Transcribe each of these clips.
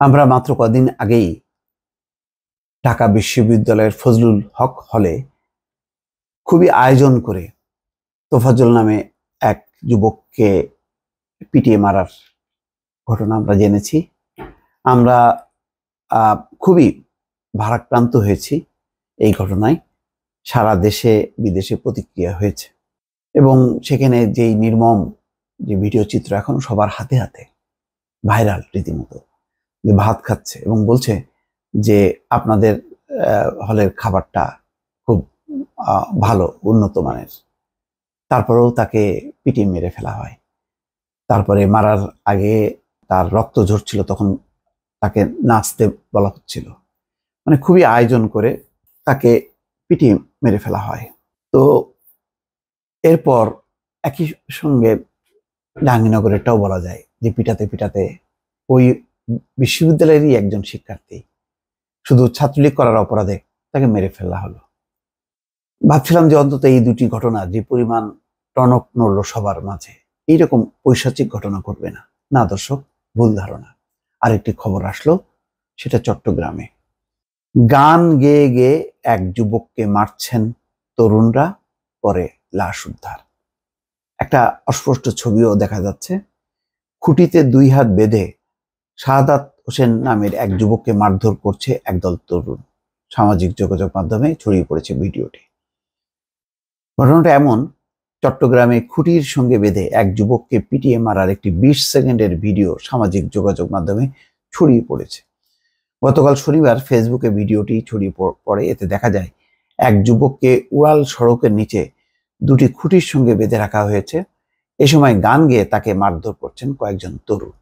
আমরা মাত্র কদিন আগেই ঢাকা বিশ্ববিদ্যালয়ের ফজলুল হক হলে খুবই আয়োজন করে তোফাজ্জল নামে এক যুবককে পিটিয়ে মারার ঘটনা আমরা জেনেছি। আমরা খুবই ভারাক্রান্ত হয়েছি এই ঘটনায়। সারা দেশে বিদেশে প্রতিক্রিয়া হয়েছে এবং সেখানে যেই নির্মম যে ভিডিও চিত্র এখন সবার হাতে হাতে ভাইরাল, রীতিমতো যে ভাত খাচ্ছে এবং বলছে যে আপনাদের হলের খাবারটা খুব ভালো, উন্নত মানের। তারপরেও তাকে পিটিয়ে মেরে ফেলা হয়। তারপরে মারার আগে তার রক্ত ঝরছিল, তখন তাকে নাচতে বলা হচ্ছিল। মানে খুবই আয়োজন করে তাকে পিটিয়ে মেরে ফেলা হয়। তো এরপর একই সঙ্গে জাহাঙ্গীরনগরেরটাও বলা যায় যে পিটাতে পিটাতে ওই বিশ্ববিদ্যালয়েরই একজন শিক্ষার্থী শুধু ছাত্রলীগ করার অপরাধে তাকে মেরে ফেলা হলো। ভাবছিলাম যে অন্তত এই দুটি ঘটনা যে পরিমাণ টনক নড়ল সবার মাঝে, এইরকম পৈশাচিক ঘটনা ঘটবে না। না দর্শক, ভুল ধারণা। আরেকটি খবর আসলো, সেটা চট্টগ্রামে। গান গেয়ে গেয়ে এক যুবককে মারছেন তরুণরা, পরে লাশ উদ্ধার। একটা অস্পষ্ট ছবিও দেখা যাচ্ছে। খুঁটিতে 2 হাত বেঁধে শাহাদাত হোসেন নামের এক যুবককে মারধর করছে একদল তরুণ। সামাজিক যোগাযোগ মাধ্যমে ছড়িয়ে পড়েছে ভিডিওটি। ঘটনাটা এমন, চট্টগ্রামে খুঁটির সঙ্গে বেঁধে এক যুবককে পিটিয়ে মারার একটি 20 সেকেন্ডের ভিডিও সামাজিক যোগাযোগ মাধ্যমে ছড়িয়ে পড়েছে। গতকাল শনিবার ফেসবুকে ভিডিওটি ছড়িয়ে পড়ে। এতে দেখা যায় এক যুবককে উড়াল সড়কের নিচে 2টি খুঁটির সঙ্গে বেঁধে রাখা হয়েছে। এ সময় গান গেয়ে তাকে মারধর করছেন কয়েকজন তরুণ।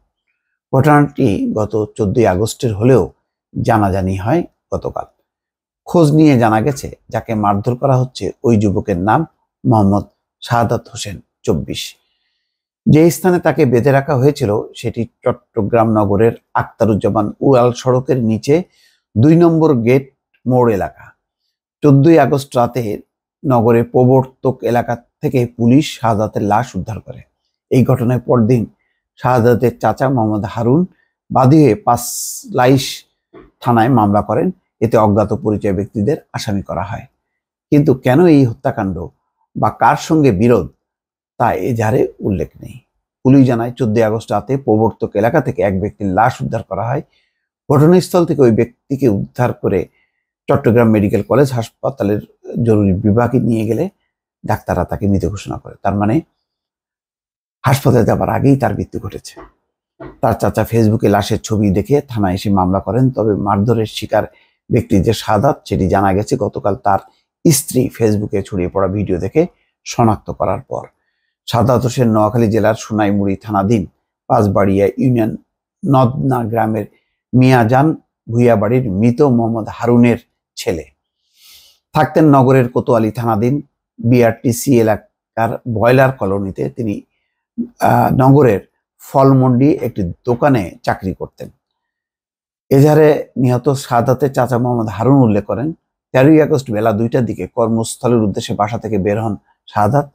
ঘটনাটি গত 14 আগস্টের হলেও জানাজানি হয় গতকাল। খোঁজ নিয়ে জানা গেছে যাকে মারধর করা হচ্ছে ওই যুবকের নাম মোহাম্মদ শাহাদাত হোসেন, 24। যে স্থানে তাকে বেঁধে রাখা হয়েছিল সেটি চট্টগ্রাম নগরের আখতারুজ্জামান উড়াল সড়কের নিচে 2 নম্বর গেট মোড় এলাকা। 14 আগস্ট রাতে নগরের প্রবর্তক এলাকা থেকে পুলিশ শাহাদাতের লাশ উদ্ধার করে। এই ঘটনায় পরদিন শাহাদাতের চাচা মোহাম্মদ হারুন বাদী হয়ে 5 লাইশ থানায় মামলা করেন। এতে অজ্ঞাত পরিচয় ব্যক্তিদের আসামি করা হয়। কিন্তু কেন এই হত্যাকাণ্ড বা কার সঙ্গে বিরোধ তা এজাহারে উল্লেখ নেই। পুলিশ জানায় 14 আগস্ট রাতে প্রবর্তক এলাকা থেকে এক ব্যক্তির লাশ উদ্ধার করা হয়। ঘটনাস্থল থেকে ওই ব্যক্তিকে উদ্ধার করে চট্টগ্রাম মেডিকেল কলেজ হাসপাতালের জরুরি বিভাগে নিয়ে গেলে ডাক্তাররা তাকে মৃত ঘোষণা করে। তার মানে হাসপাতালে যাবার আগেই তার মৃত্যু ঘটেছে। তার চাচা ফেসবুকে লাশের ছবি দেখে থানায় এসে মামলা করেন। তবে মারধরের শিকার ব্যক্তি যে শাহাদাত, সেটি জানা গেছে গতকাল তার স্ত্রী ফেসবুকে ছড়িয়ে পড়া ভিডিও দেখে শনাক্ত করার পর। শাহাদাত হোসেন নোয়াখালী জেলার সোনাইমুড়ি থানাধীন পাঁচবাড়িয়া ইউনিয়ন নদনা গ্রামের মিয়াজান ভুইয়া বাড়ির মৃত মোহাম্মদ হারুনের ছেলে। থাকতেন নগরের কোতোয়ালি থানাধীন বিআরটিসি এলাকার বয়লার কলোনিতে। তিনি নগরের ফলমন্ডি একটি দোকানে চাকরি করতেন। এজাহারে নিহত শাহাদাতের চাচা মোহাম্মদ হারুন উল্লেখ করেন, 13 আগস্ট বেলা 2টার দিকে কর্মস্থলের উদ্দেশ্যে বাসা থেকে বের হন শাহাদাত।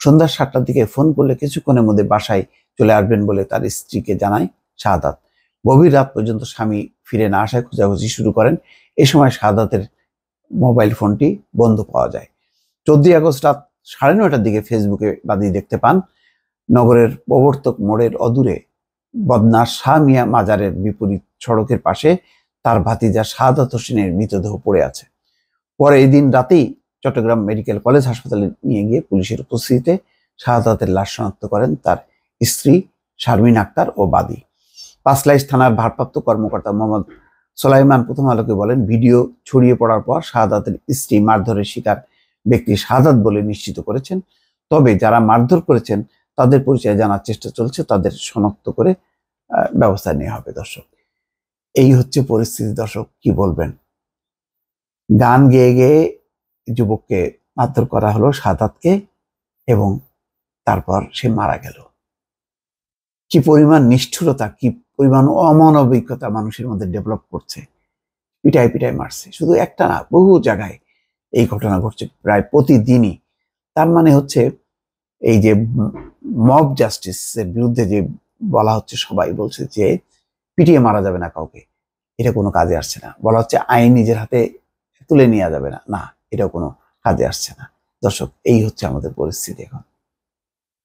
সন্ধ্যা 7টার দিকে ফোন করলে কিছুক্ষণের মধ্যে বাসায় চলে আসবেন বলে তার স্ত্রীকে জানায় শাহাদাত। গভীর রাত পর্যন্ত স্বামী ফিরে না আসায় খোঁজাখুঁজি শুরু করেন। এ সময় শাহাদাতের মোবাইল ফোনটি বন্ধ পাওয়া যায়। 14 আগস্ট রাত 9:30টার দিকে ফেসবুকে বাদী দেখতে পান নগরের প্রবর্তক মোড়ের অদূরে বদনা শাহ মিয়া মাজারের বিপরীত সড়কের পাশে তার ভাতিজা শাহাদাত হোসেনের মৃতদেহ পড়ে আছে। পরে এই দিন রাতেই চট্টগ্রাম মেডিকেল কলেজ হাসপাতালে নিয়ে গিয়ে পুলিশের উপস্থিতিতে শাহাদাতের লাশ শনাক্ত করেন তার স্ত্রী শারমিন আক্তার ও বাদী। 5 লাইশ থানার ভারপ্রাপ্ত কর্মকর্তা মোহাম্মদ সোলাইমান প্রথম আলোকে বলেন, ভিডিও ছড়িয়ে পড়ার পর শাহাদাতের স্ত্রী মারধরের শিকার ব্যক্তি শাহাদাত বলে নিশ্চিত করেছেন। তবে যারা মারধর করেছেন তাদের পরিচয় জানার চেষ্টা চলছে, তাদের শনাক্ত করে ব্যবস্থা নেওয়া হবে। দর্শক, এই হচ্ছে পরিস্থিতি। দর্শক, কি বলবেন? গান গেয়ে গেয়ে যুবককে মারধর করা হলো শাহাদাতকে এবং তারপর সে মারা গেল। কি পরিমাণ নিষ্ঠুরতা, কি পরিমাণ অমানবিকতা মানুষের মধ্যে ডেভেলপ করছে। পিটায় পিটায় মারছে, শুধু একটা না, বহু জায়গায় এই ঘটনা ঘটছে প্রায় প্রতিদিনই। তার মানে হচ্ছে এই যে মব জাস্টিসের বিরুদ্ধে যে বলা হচ্ছে, সবাই বলছে যে পিটিয়ে মারা যাবে না কাউকে, এটা কোনো কাজে আসছে না। বলা হচ্ছে আইন নিজের হাতে তুলে নেওয়া যাবে না, না, এটাও কোনো কাজে আসছে না। দর্শক, এই হচ্ছে আমাদের পরিস্থিতি এখন।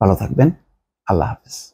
ভালো থাকবেন। আল্লাহ হাফেজ।